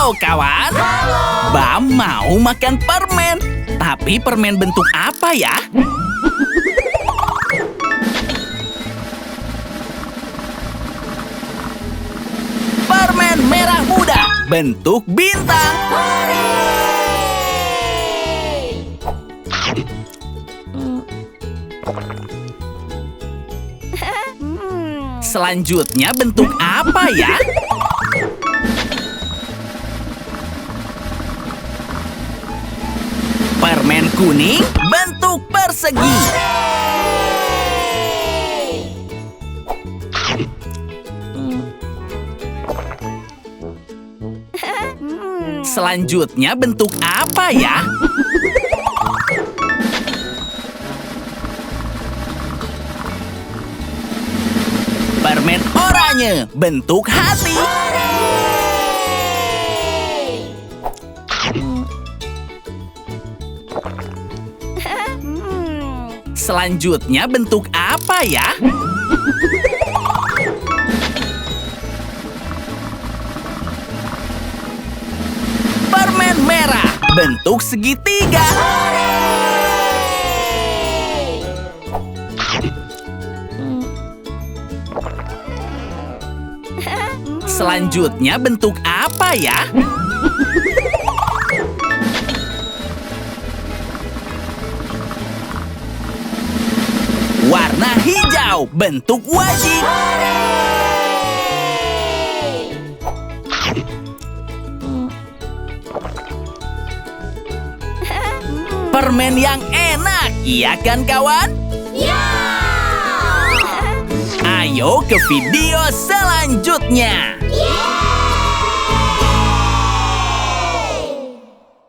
Halo kawan. Bam mau makan permen. Tapi permen bentuk apa ya? Permen merah muda bentuk bintang. Selanjutnya bentuk apa ya? Permen kuning bentuk persegi. Selanjutnya bentuk apa ya? Permen oranye bentuk hati. Selanjutnya bentuk apa ya? Permen merah bentuk segitiga. Selanjutnya bentuk apa ya? Warna hijau bentuk wajik. Permen yang enak, iya kan kawan? Ya! Ayo ke video selanjutnya.